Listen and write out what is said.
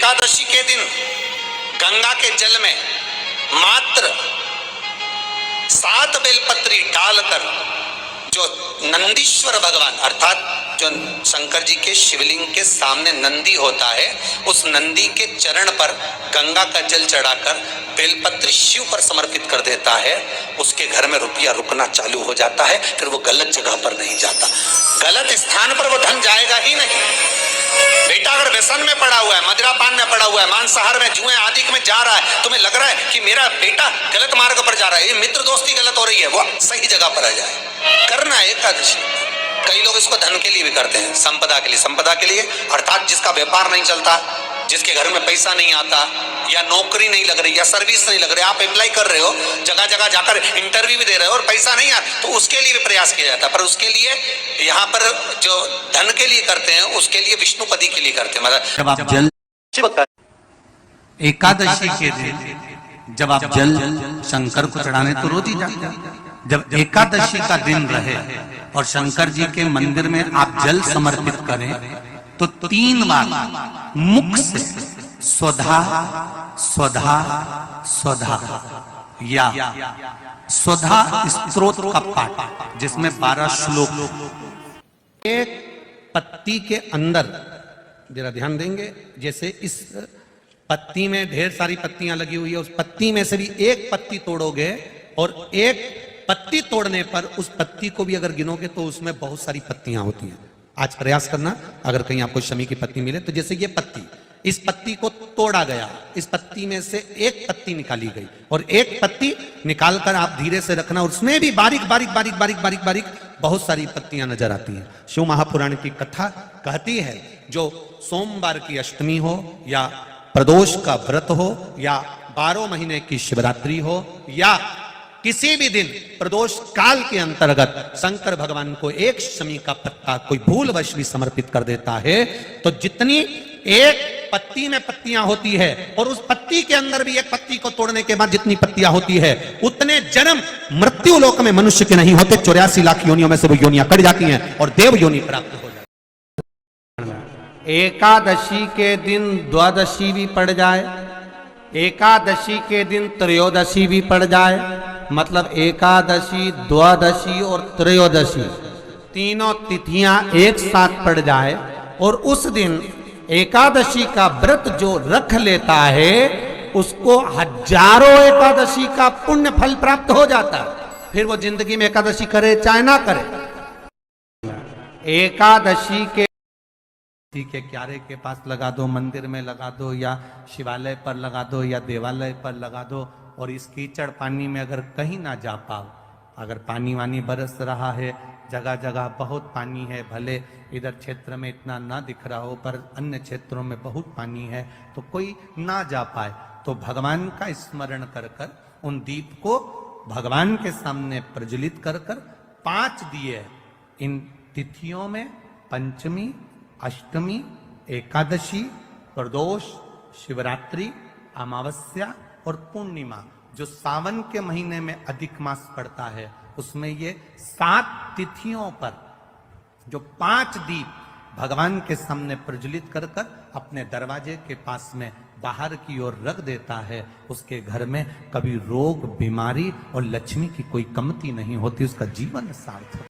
एकादशी के दिन गंगा के जल में मात्र 7 बेलपत्री डालकर जो नंदीश्वर भगवान अर्थात जो शंकर जी के शिवलिंग के सामने नंदी होता है, उस नंदी के चरण पर गंगा का जल चढ़ाकर बेलपत्री शिव पर समर्पित कर देता है, उसके घर में रुपया रुकना चालू हो जाता है। फिर वो गलत जगह पर नहीं जाता, गलत स्थान पर वो धन जाएगा ही नहीं। बेटा अगर व्यसन में पड़ा हुआ है, मदिरापान में पड़ा हुआ है, मांसाहार में, जुए आदि में जा रहा है, तुम्हें लग रहा है कि मेरा बेटा गलत मार्ग पर जा रहा है, ये मित्र दोस्ती गलत हो रही है, वो सही जगह पर आ जाए। करना है एकादशी। कई लोग इसको धन के लिए भी करते हैं, संपदा के लिए। संपदा के लिए अर्थात जिसका व्यापार नहीं चलता, जिसके घर में पैसा नहीं आता, या नौकरी नहीं लग रही, या सर्विस नहीं लग रही, आप अप्लाई कर रहे हो, जगह जगह जाकर इंटरव्यू भी दे रहे हो और पैसा नहीं आता, तो उसके लिए भी प्रयास किया जाता है। पर उसके लिए यहाँ पर जो धन के लिए करते हैं, उसके लिए विष्णुपदी के लिए करते हैं। मतलब एकादशी के दिन जब आप जल शंकर को चढ़ाने तो रोज ही जाते हैं। जब एकादशी का दिन रहे और शंकर जी के मंदिर में आप जल समर्पित करें तो 3 बार मुख से स्वधा स्वधा स्वधा या स्वधा स्तोत्र का पाठ, जिसमें 12 श्लोक। एक पत्ती के अंदर जरा ध्यान देंगे, जैसे इस पत्ती में ढेर सारी पत्तियां लगी हुई है, उस पत्ती में से भी एक पत्ती तोड़ोगे और एक पत्ती तोड़ने पर उस पत्ती को भी अगर गिनोगे तो उसमें बहुत सारी पत्तियां होती हैं। आज प्रयास करना, अगर कहीं आपको शमी की पत्ती मिले तो जैसे ये पत्ती, इस पत्ती को तोड़ा गया, इस पत्ती में से एक पत्ती निकाली गई और एक पत्ती निकालकर आप धीरे से रखना, उसमें भी बारीक बारीक बारीक बारीक बारीक बारीक बहुत सारी पत्तियां नजर आती हैं। शिव महापुराण की कथा कहती है, जो सोमवार की अष्टमी हो या प्रदोष का व्रत हो या 12 महीने की शिवरात्रि हो या किसी भी दिन प्रदोष काल के अंतर्गत शंकर भगवान को एक शमी का पत्ता कोई भूलवश भी समर्पित कर देता है तो जितनी एक पत्ती में पत्तियां होती है और उस पत्ती के अंदर भी एक पत्ती को तोड़ने के बाद जितनी पत्तियां होती है, उतने जन्म मृत्यु लोक में मनुष्य के नहीं होते। 84 लाख योनियों में से वो योनियां कट जाती हैं और देव योनि प्राप्त हो जाती है। एकादशी के दिन द्वादशी भी पड़ जाए, एकादशी के दिन त्रयोदशी भी पड़ जाए, मतलब एकादशी, द्वादशी और त्रयोदशी तीनों तिथियां एक साथ पड़ जाए और उस दिन एकादशी का व्रत जो रख लेता है उसको हजारों एकादशी का पुण्य फल प्राप्त हो जाता है। फिर वो जिंदगी में एकादशी करे चाहे ना करे। एकादशी के क्यारे के पास लगा दो, मंदिर में लगा दो या शिवालय पर लगा दो या देवालय पर लगा दो, और इस कीचड़ पानी में अगर कहीं ना जा पाओ, अगर पानी वानी बरस रहा है, जगह जगह बहुत पानी है, भले इधर क्षेत्र में इतना ना दिख रहा हो पर अन्य क्षेत्रों में बहुत पानी है, तो कोई ना जा पाए तो भगवान का स्मरण कर कर उन दीप को भगवान के सामने प्रज्वलित कर कर 5 दिए इन तिथियों में, पंचमी, अष्टमी, एकादशी, प्रदोष, शिवरात्रि, अमावस्या और पूर्णिमा, जो सावन के महीने में अधिक मास पड़ता है, उसमें ये 7 तिथियों पर जो 5 दीप भगवान के सामने प्रज्वलित कर कर अपने दरवाजे के पास में बाहर की ओर रख देता है, उसके घर में कभी रोग, बीमारी और लक्ष्मी की कोई कमती नहीं होती, उसका जीवन सार्थक।